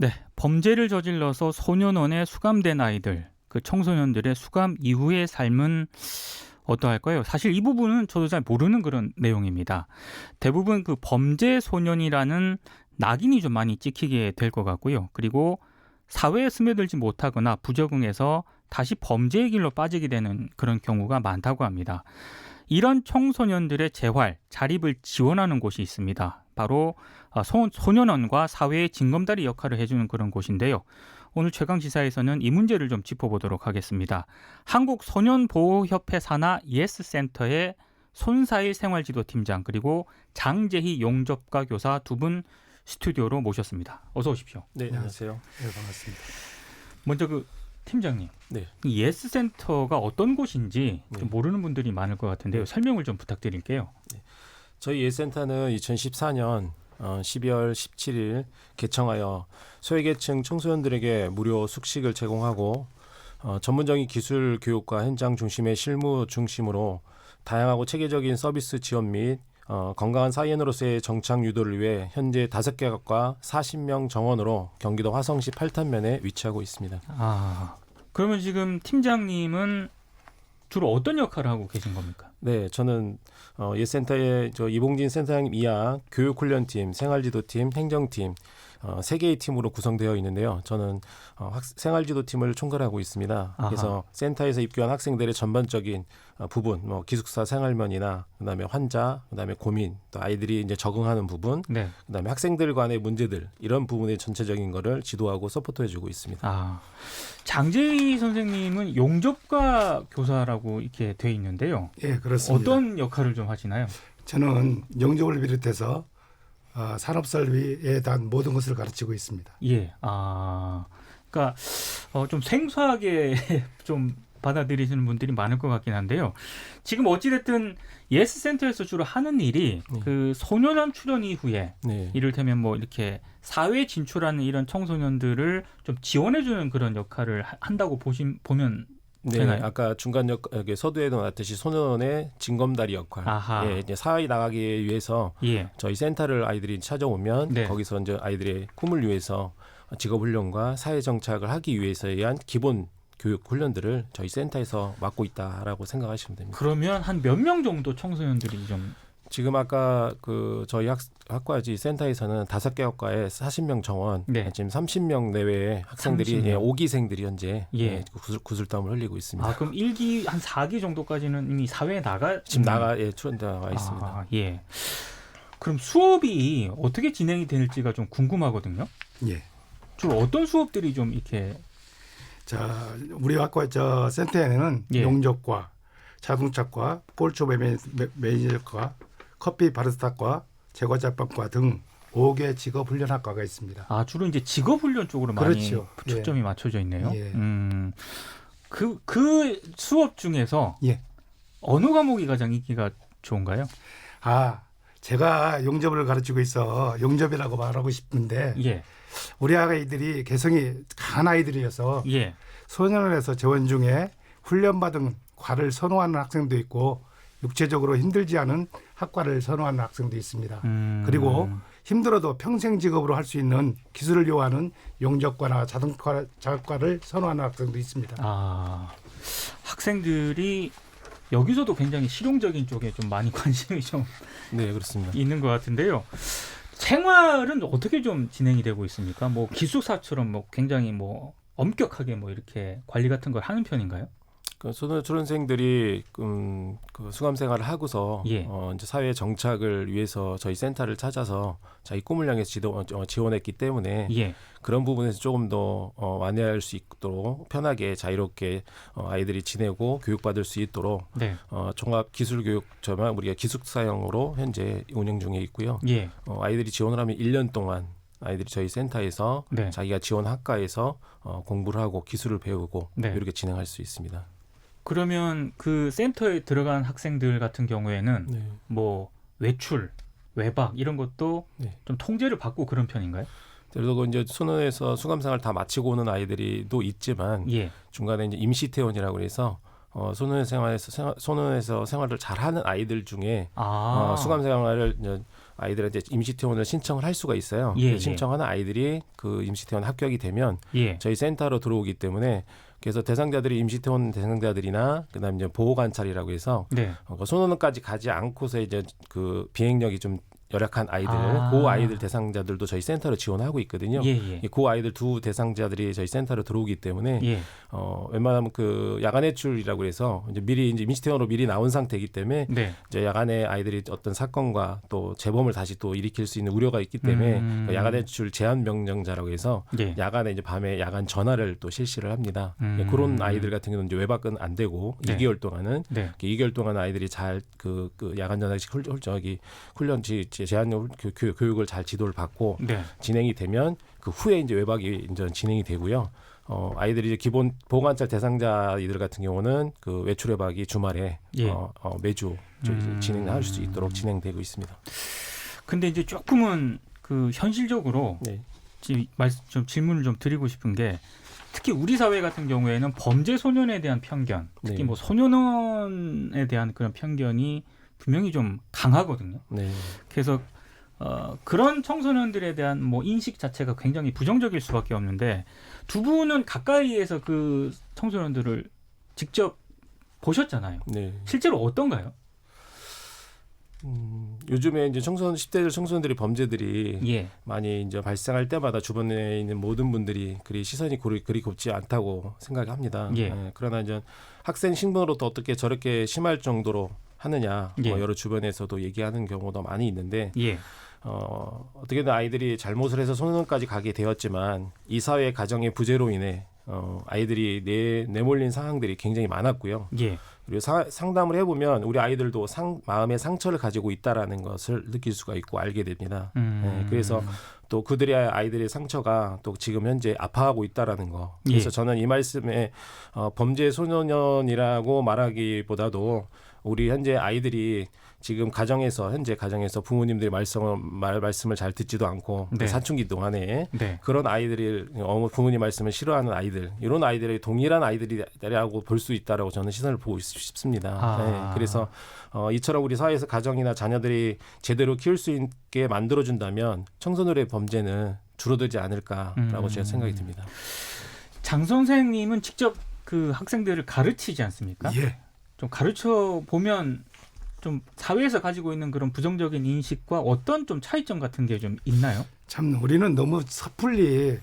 네, 범죄를 저질러서 소년원에 수감된 아이들, 그 청소년들의 수감 이후의 삶은 어떠할까요? 사실 이 부분은 저도 잘 모르는 그런 내용입니다. 대부분 그 범죄 소년이라는 낙인이 좀 많이 찍히게 될 것 같고요. 그리고 사회에 스며들지 못하거나 부적응해서 다시 범죄의 길로 빠지게 되는 그런 경우가 많다고 합니다. 이런 청소년들의 재활, 자립을 지원하는 곳이 있습니다. 바로 소년원과 사회의 징검다리 역할을 해주는 그런 곳인데요. 오늘 최강시사에서는 이 문제를 좀 짚어보도록 하겠습니다. 한국소년보호협회 산하 예스센터의 손사일 생활지도팀장 그리고 장재희 용접가 교사 두 분 스튜디오로 모셨습니다. 어서 오십시오. 네, 안녕하세요. 네, 반갑습니다. 먼저 그 팀장님, 네. 이 예스센터가 어떤 곳인지 좀 네. 모르는 분들이 많을 것 같은데요. 설명을 좀 부탁드릴게요. 저희 예센터는 2014년 12월 17일 개청하여 소외계층 청소년들에게 무료 숙식을 제공하고 전문적인 기술 교육과 현장 중심의 실무 중심으로 다양하고 체계적인 서비스 지원 및 건강한 사회인으로서의 정착 유도를 위해 현재 5개 학과 40명 정원으로 경기도 화성시 팔탄면에 위치하고 있습니다. 그러면 지금 팀장님은 주로 어떤 역할을 하고 계신 겁니까? 네, 저는 예센터의 이봉진 센터장님 이하 교육훈련팀, 생활지도팀, 행정팀 3개의 팀으로 구성되어 있는데요. 저는 생활지도팀을 총괄하고 있습니다. 아하. 그래서 센터에서 입교한 학생들의 전반적인 부분, 기숙사 생활면이나 그다음에 환자, 그다음에 고민, 또 아이들이 이제 적응하는 부분, 네. 그다음에 학생들 간의 문제들 이런 부분의 전체적인 거를 지도하고 서포트해주고 있습니다. 장재희 선생님은 용접가 교사라고 이렇게 돼 있는데요. 예, 그렇습니다. 어떤 역할을 좀 하시나요? 저는 용접을 비롯해서 산업설비에 대한 모든 것을 가르치고 있습니다. 예. 그러니까 좀 생소하게 좀 받아들이시는 분들이 많을 것 같긴 한데요. 지금 어찌됐든 예스센터에서 주로 하는 일이 그 소년원 출연 이후에 네. 이를테면 뭐 이렇게 사회 진출하는 이런 청소년들을 좀 지원해주는 그런 역할을 한다고 보면 네, 되나요? 아까 중간 여기 서두에도 나왔듯이 소년원의 징검다리 역할. 아하. 예, 이제 사회에 나가기 위해서 예. 저희 센터를 아이들이 찾아오면 네. 거기서 이제 아이들의 꿈을 위해서 직업 훈련과 사회 정착을 하기 위해서에 의한 기본 교육 훈련들을 저희 센터에서 맡고 있다라고 생각하시면 됩니다. 그러면 한 몇 명 정도 청소년들이 좀 지금 아까 저희 학과지 센터에서는 5개 학과에 40명 정원, 네. 지금 30명 내외의 학생들이 30명. 5기생들이 현재 예. 구슬땀을 흘리고 있습니다. 그럼 1기 한 4기 정도까지는 이미 사회에 지금 나와 있습니다. 예. 그럼 수업이 어떻게 진행이 될지가 좀 궁금하거든요. 예. 주로 어떤 수업들이 좀 이렇게 자, 우리 학과 센터에는 예. 용접과, 자동차과, 꼴초 매니저과, 커피 바리스타과, 제과자판과 등 5개 직업훈련학과가 있습니다. 주로 이제 직업훈련 쪽으로 그렇죠. 많이 초점이 맞춰져 있네요. 예. 그 수업 중에서 예. 어느 과목이 가장 인기가 좋은가요? 제가 용접을 가르치고 있어 용접이라고 말하고 싶은데 예. 우리 아이들이 개성이 강한 아이들이어서 예. 소년원에서 재원 중에 훈련받은 과를 선호하는 학생도 있고 육체적으로 힘들지 않은 학과를 선호하는 학생도 있습니다. 그리고 힘들어도 평생 직업으로 할 수 있는 기술을 요하는 용접과나 자동차과를 선호하는 학생도 있습니다. 학생들이 여기서도 굉장히 실용적인 쪽에 좀 많이 관심이 좀 네, 그렇습니다. 있는 것 같은데요. 생활은 어떻게 좀 진행이 되고 있습니까? 뭐 기숙사처럼 뭐 굉장히 뭐 엄격하게 뭐 이렇게 관리 같은 걸 하는 편인가요? 그 초년생들이 그 수감 생활을 하고서 예. 이제 사회 정착을 위해서 저희 센터를 찾아서 자기 꿈을 향해서 지원했기 때문에 예. 그런 부분에서 조금 더 완화할 수 있도록 편하게 자유롭게 아이들이 지내고 교육받을 수 있도록 네. 종합기술교육처만 우리가 기숙사형으로 현재 운영 중에 있고요. 예. 아이들이 지원을 하면 1년 동안 아이들이 저희 센터에서 네. 자기가 지원 학과에서 공부를 하고 기술을 배우고 네. 이렇게 진행할 수 있습니다. 그러면 그 센터에 들어간 학생들 같은 경우에는 네. 뭐 외출, 외박 이런 것도 네. 좀 통제를 받고 그런 편인가요? 그리고 이제 소년에서 수감생활 다 마치고 오는 아이들이도 있지만 예. 중간에 이제 임시퇴원이라고 해서 소년에서 생활을 잘하는 아이들 중에 수감생활을 이제 아이들한테 임시퇴원을 신청을 할 수가 있어요. 예, 예. 신청하는 아이들이 그 임시퇴원 합격이 되면 예. 저희 센터로 들어오기 때문에 그래서 대상자들이 임시퇴원 대상자들이나 그다음에 이제 보호관찰이라고 해서 네. 소년원까지 가지 않고서 이제 그 비행력이 좀 열악한 아이들, 그 아이들 대상자들도 저희 센터로 지원하고 있거든요. 예, 예. 그 아이들 두 대상자들이 저희 센터로 들어오기 때문에 예. 웬만하면 그 야간 외출이라고 해서 이제 미리 이제 임시퇴원으로 미리 나온 상태이기 때문에 네. 이제 야간에 아이들이 어떤 사건과 또 재범을 다시 또 일으킬 수 있는 우려가 있기 때문에 그 야간 외출 제한 명령자라고 해서 예. 야간에 이제 밤에 야간 전화를 또 실시를 합니다. 그런 아이들 같은 경우는 이제 외박은 안 되고 네. 2개월 동안은 네. 2개월 동안 아이들이 잘 그 야간 전화식 훈련 제한 교육을 잘 지도를 받고 네. 진행이 되면 그 후에 이제 외박이 이제 진행이 되고요. 아이들이 이제 기본 보호관찰 대상자이들 같은 경우는 그 외출 외박이 주말에 예. 매주 진행할 수 있도록 진행되고 있습니다. 근데 이제 조금은 그 현실적으로 네. 좀 질문을 좀 드리고 싶은 게 특히 우리 사회 같은 경우에는 범죄 소년에 대한 편견, 특히 네. 뭐 소년원에 대한 그런 편견이 분명히 좀 강하거든요. 네. 그래서 그런 청소년들에 대한 뭐 인식 자체가 굉장히 부정적일 수밖에 없는데 두 분은 가까이에서 그 청소년들을 직접 보셨잖아요. 네. 실제로 어떤가요? 요즘에 이제 10대들 청소년들이 범죄들이 예. 많이 이제 발생할 때마다 주변에 있는 모든 분들이 그리 시선이 그리 곱지 않다고 생각합니다. 예. 그러나 이제 학생 신분으로 또 어떻게 저렇게 심할 정도로 하느냐 예. 여러 주변에서도 얘기하는 경우도 많이 있는데 예. 어떻게든 아이들이 잘못을 해서 소년원까지 가게 되었지만 이 사회 가정의 부재로 인해 아이들이 내몰린 상황들이 굉장히 많았고요. 예. 그리고 상담을 해보면 우리 아이들도 마음의 상처를 가지고 있다라는 것을 느낄 수가 있고 알게 됩니다. 네, 그래서 또 그들의 아이들의 상처가 또 지금 현재 아파하고 있다라는 거. 그래서 예. 저는 이 말씀에 범죄 소년이라고 말하기보다도 우리 현재 아이들이 지금 현재 가정에서 부모님들이 말씀을 잘 듣지도 않고 네. 사춘기 동안에 네. 그런 아이들이 부모님 말씀을 싫어하는 아이들 이런 아이들이 동일한 아이들이라고 볼 수 있다라고 저는 시선을 보고 싶습니다. 네, 그래서 이처럼 우리 사회에서 가정이나 자녀들이 제대로 키울 수 있게 만들어준다면 청소년의 범죄는 줄어들지 않을까라고 제가 생각이 듭니다. 장 선생님은 직접 그 학생들을 가르치지 않습니까? 예. 좀 가르쳐 보면 좀 사회에서 가지고 있는 그런 부정적인 인식과 어떤 좀 차이점 같은 게 좀 있나요? 참 우리는 너무 섣불리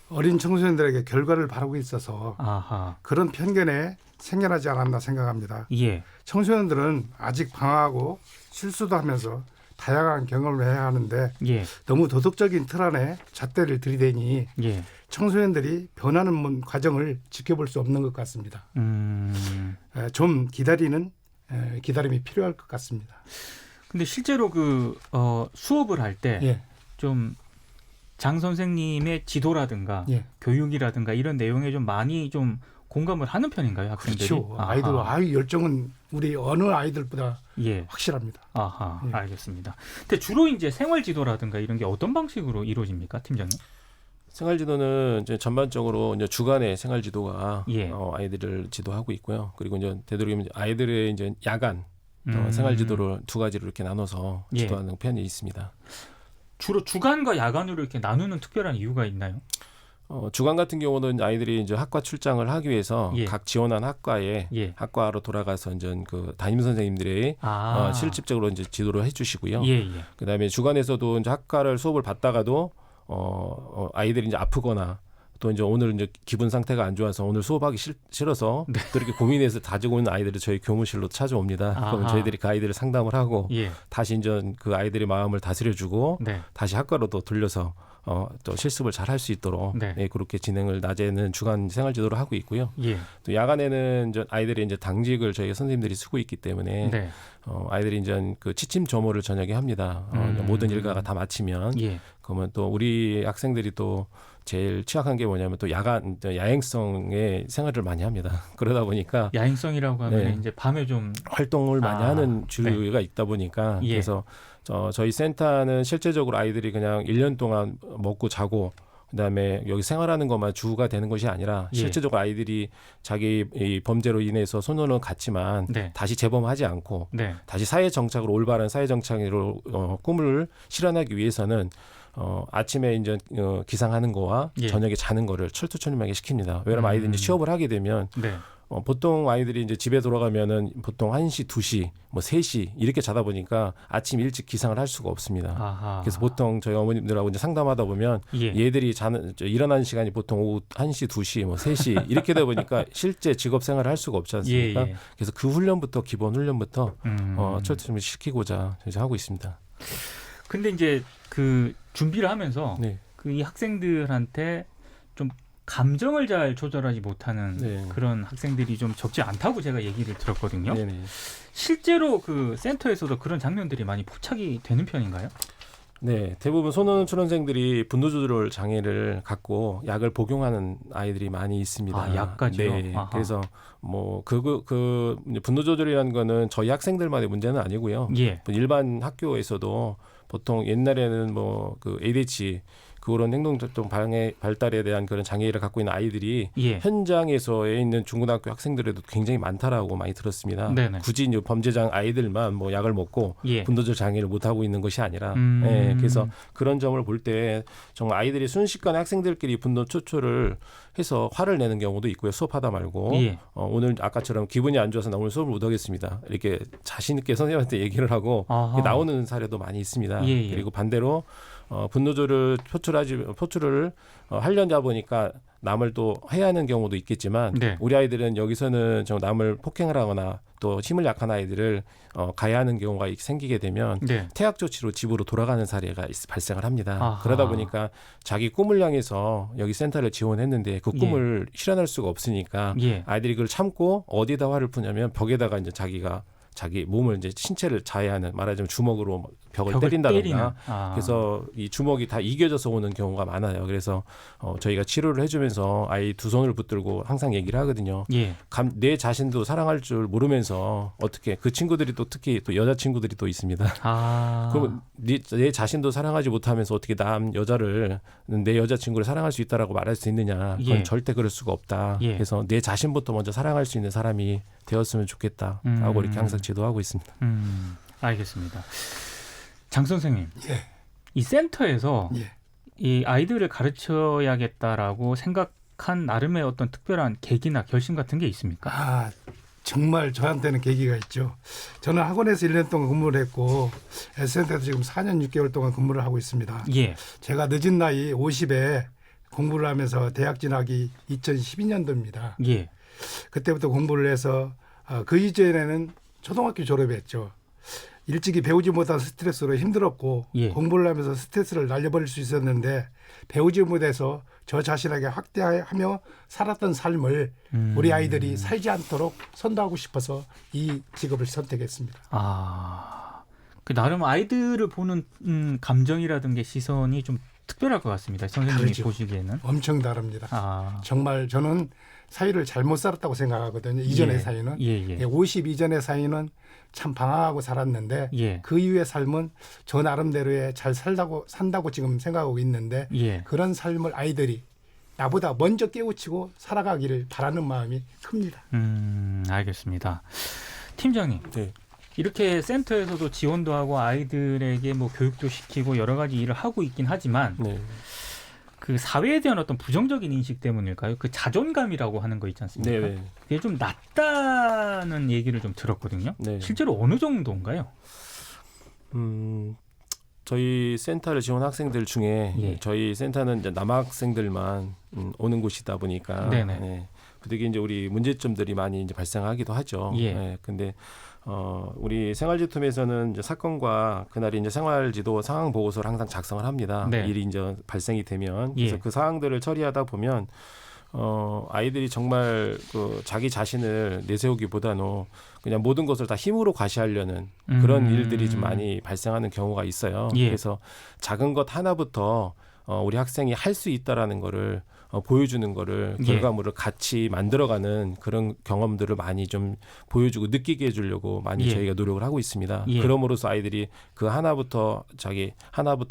어린 청소년들에게 결과를 바라고 있어서 아하. 그런 편견에 생겨나지 않았나 생각합니다. 예. 청소년들은 아직 방황하고 실수도 하면서 다양한 경험을 해야 하는데 예. 너무 도덕적인 틀 안에 잣대를 들이대니 예. 청소년들이 변하는 과정을 지켜볼 수 없는 것 같습니다. 좀 기다림이 필요할 것 같습니다. 근데 실제로 그 수업을 할 때 좀 장 선생님의 지도라든가 예. 교육이라든가 이런 내용에 좀 많이 좀 공감을 하는 편인가요, 학생들이? 그렇죠. 아하. 열정은 우리 어느 아이들보다 예. 확실합니다. 아하, 예. 알겠습니다. 근데 주로 이제 생활 지도라든가 이런 게 어떤 방식으로 이루어집니까, 팀장님? 생활지도는 이제 전반적으로 이제 주간의 생활지도가 예. 아이들을 지도하고 있고요. 그리고 이제 되도록이면 야간의 이제 야간 생활지도를 두 가지로 이렇게 나눠서 예. 지도하는 편이 있습니다. 주로 주간과 야간으로 이렇게 나누는 특별한 이유가 있나요? 주간 같은 경우는 아이들이 이제 학과 출장을 하기 위해서 예. 각 지원한 학과에 예. 학과로 돌아가서 이제 그 담임 선생님들이 실질적으로 이제 지도를 해주시고요. 예, 예. 그다음에 주간에서도 이제 학과를 수업을 받다가도 아이들이 이제 아프거나 또 이제 오늘 이제 기분 상태가 안 좋아서 오늘 수업하기 싫어서 네. 또 이렇게 고민해서 가지고 있는 아이들을 저희 교무실로 찾아옵니다. 그럼 저희들이 그 아이들을 상담을 하고 예. 다시 이제 그 아이들의 마음을 다스려주고 네. 다시 학과로 또 돌려서 또 실습을 잘 할 수 있도록 네. 그렇게 진행을 낮에는 주간 생활 지도를 하고 있고요. 예. 또 야간에는 이제 아이들이 이제 당직을 저희 선생님들이 쓰고 있기 때문에 네. 아이들이 이제 그 취침 조모를 저녁에 합니다. 모든 일과가 다 마치면 예. 그러면 또 우리 학생들이 또 제일 취약한 게 뭐냐면 또 야행성의 생활을 많이 합니다. 그러다 보니까 야행성이라고 하면 네. 이제 밤에 좀 활동을 많이 하는 주류가 있다 보니까 예. 그래서 저희 센터는 실제적으로 아이들이 그냥 1년 동안 먹고 자고 그다음에 여기 생활하는 것만 주가 되는 것이 아니라 예. 실제적으로 아이들이 자기 이 범죄로 인해서 소년은 갔지만 네. 다시 재범하지 않고 네. 다시 사회 정착으로 올바른 사회 정착으로 꿈을 실현하기 위해서는 아침에 이제 기상하는 거와 예. 저녁에 자는 거를 철두철미하게 시킵니다. 왜냐하면 아이들이 이제 취업을 하게 되면 네. 보통 아이들이 이제 집에 돌아가면은 보통 1시, 2시, 뭐 3시 이렇게 자다 보니까 아침 일찍 기상을 할 수가 없습니다. 아하. 그래서 보통 저희 어머님들하고 이제 상담하다 보면 예. 얘들이 일어나는 시간이 보통 오후 1시, 2시, 뭐 3시 이렇게 되다 보니까 실제 직업 생활을 할 수가 없지 않습니까? 예, 예. 그래서 그 훈련부터 기본 훈련부터 철저히 시키고자 이제 하고 있습니다. 근데 이제 그 준비를 하면서 네. 그 이 학생들한테 좀 감정을 잘 조절하지 못하는 네. 그런 학생들이 좀 적지 않다고 제가 얘기를 들었거든요. 네네. 실제로 그 센터에서도 그런 장면들이 많이 포착이 되는 편인가요? 네, 대부분 소년초년생들이 분노 조절 장애를 갖고 약을 복용하는 아이들이 많이 있습니다. 아, 약까지요? 네, 아하. 그래서 뭐 이제 분노 조절이라는 거는 저희 학생들만의 문제는 아니고요. 예. 일반 학교에서도 보통 옛날에는 뭐 그 ADHD 그런 행동활동 발달에 대한 그런 장애를 갖고 있는 아이들이 예. 현장에서에 있는 중고등학교 학생들에도 굉장히 많다라고 많이 들었습니다. 네네. 굳이 이제 범죄장 아이들만 뭐 약을 먹고 예. 분노조절 장애를 못 하고 있는 것이 아니라, 예, 그래서 그런 점을 볼 때 정말 아이들이 순식간에 학생들끼리 분노 초초를 해서 화를 내는 경우도 있고요. 수업하다 말고 예. 오늘 아까처럼 기분이 안 좋아서 나 오늘 수업을 못 하겠습니다. 이렇게 자신 있게 선생님한테 얘기를 하고 아하. 나오는 사례도 많이 있습니다. 예, 예. 그리고 반대로 분노조를 표출을 하려다 보니까 남을 또 해야 하는 경우도 있겠지만 네. 우리 아이들은 여기서는 좀 남을 폭행을 하거나 또 힘을 약한 아이들을 가해야 하는 경우가 생기게 되면 네. 태학 조치로 집으로 돌아가는 사례가 발생을 합니다. 아하. 그러다 보니까 자기 꿈을 향해서 여기 센터를 지원했는데 그 꿈을 실현할 수가 없으니까 예. 아이들이 그걸 참고 어디다 화를 푸냐면 벽에다가 이제 자기 몸을 이제 신체를 자해하는, 말하자면 주먹으로 벽을 때린다든가. 때리는. 아. 그래서 이 주먹이 다 이겨져서 오는 경우가 많아요. 그래서 저희가 치료를 해주면서 아이 두 손을 붙들고 항상 얘기를 하거든요. 예. 내 자신도 사랑할 줄 모르면서 어떻게 그 친구들이 또 특히 또 여자 친구들이 또 있습니다. 아. 그럼 내 자신도 사랑하지 못하면서 어떻게 남 여자를 내 여자친구를 사랑할 수 있다라고 말할 수 있느냐? 그건 예. 절대 그럴 수가 없다. 예. 그래서 내 자신부터 먼저 사랑할 수 있는 사람이 되었으면 좋겠다라고 이렇게 항상 지도하고 있습니다. 알겠습니다. 장 선생님, 예. 이 센터에서 예. 이 아이들을 가르쳐야겠다라고 생각한 나름의 어떤 특별한 계기나 결심 같은 게 있습니까? 아, 정말 저한테는 계기가 있죠. 저는 학원에서 1년 동안 근무를 했고 S센터에서 지금 4년 6개월 동안 근무를 하고 있습니다. 예. 제가 늦은 나이 50에 공부를 하면서 대학 진학이 2012년도입니다. 예. 그때부터 공부를 해서 그 이전에는 초등학교 졸업했죠. 일찍이 배우지 못한 스트레스로 힘들었고 예. 공부를 하면서 스트레스를 날려버릴 수 있었는데 배우지 못해서 저 자신에게 확대하며 살았던 삶을 우리 아이들이 살지 않도록 선도하고 싶어서 이 직업을 선택했습니다. 아, 그 나름 아이들을 보는 감정이라든가 시선이 좀 특별할 것 같습니다. 선생님이 다르죠. 보시기에는. 엄청 다릅니다. 아, 정말 저는 사회를 잘못 살았다고 생각하거든요. 이전의 예. 사회는. 예. 50 이전의 사회는 참 방황하고 살았는데 예. 그 이후의 삶은 저 나름대로의 잘 산다고 지금 생각하고 있는데 예. 그런 삶을 아이들이 나보다 먼저 깨우치고 살아가기를 바라는 마음이 큽니다. 알겠습니다. 팀장님, 네. 이렇게 센터에서도 지원도 하고 아이들에게 뭐 교육도 시키고 여러 가지 일을 하고 있긴 하지만 네. 그 사회에 대한 어떤 부정적인 인식 때문일까요? 그 자존감이라고 하는 거 있지 않습니까? 네. 그게 좀 낮다는 얘기를 좀 들었거든요. 네. 실제로 어느 정도인가요? 저희 센터를 지원 학생들 중에 예. 저희 센터는 이제 남학생들만 오는 곳이다 보니까 네네. 네. 되게 이제 우리 문제점들이 많이 이제 발생하기도 하죠. 예. 네. 근데 우리 생활지킴에서는 이제 사건과 그날이 이제 생활지도 상황 보고서를 항상 작성을 합니다. 네. 일이 이제 발생이 되면 그래서 예. 그 사항들을 처리하다 보면 아이들이 정말 그 자기 자신을 내세우기보다는 그냥 모든 것을 다 힘으로 과시하려는 그런 일들이 좀 많이 발생하는 경우가 있어요. 예. 그래서 작은 것 하나부터 우리 학생이 할 수 있다라는 거를 보여주는 거를 예. 결과물을 같이 만들어가는 그런 경험들을 많이 좀 보여주고 느끼게 해주려고 많이 예. 저희가 노력을 하고 있습니다. 예. 그럼으로써 아이들이 그 하나부터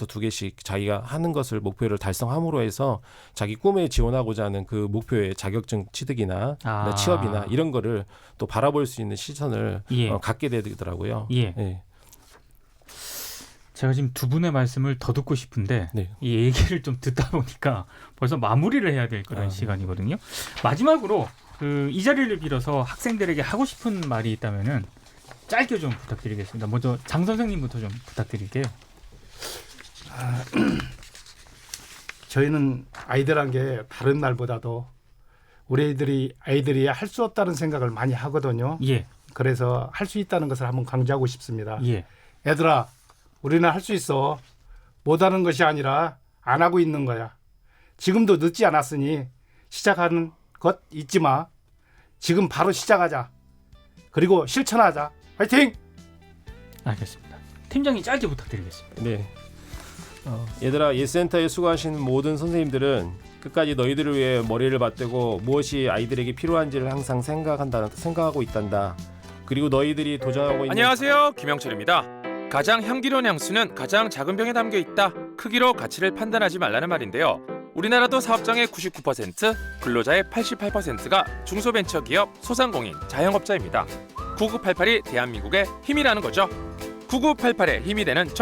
두 개씩 자기가 하는 것을 목표를 달성함으로 해서 자기 꿈에 지원하고자 하는 그 목표의 자격증 취득이나 취업이나 이런 거를 또 바라볼 수 있는 시선을 예. 갖게 되더라고요. 예. 예. 제가 지금 두 분의 말씀을 더 듣고 싶은데 네. 이 얘기를 좀 듣다 보니까 벌써 마무리를 해야 될 그런 시간이거든요. 마지막으로 이 자리를 빌어서 학생들에게 하고 싶은 말이 있다면은 짧게 좀 부탁드리겠습니다. 먼저 장 선생님부터 좀 부탁드릴게요. 저희는 아이들한 게 다른 날보다도 우리 아이들이 할 수 없다는 생각을 많이 하거든요. 예. 그래서 할 수 있다는 것을 한번 강조하고 싶습니다. 예. 얘들아, 우리는 할 수 있어. 못하는 것이 아니라 안 하고 있는 거야. 지금도 늦지 않았으니 시작하는 것 잊지 마. 지금 바로 시작하자. 그리고 실천하자. 화이팅! 알겠습니다. 팀장님 짧게 부탁드리겠습니다. 네. 얘들아, 예센터에 수고하신 모든 선생님들은 끝까지 너희들을 위해 머리를 맞대고 무엇이 아이들에게 필요한지를 항상 생각하고 있단다. 그리고 너희들이 도전하고 있는 안녕하세요, 김영철입니다. 가장 향기로운 향수는 가장 작은 병에 담겨 있다. 크기로 가치를 판단하지 말라는 말인데요. 우리나라도 사업장의 99%, 근로자의 88%가 중소벤처기업, 소상공인, 자영업자입니다. 9988이 대한민국의 힘이라는 거죠. 9988의 힘이 되는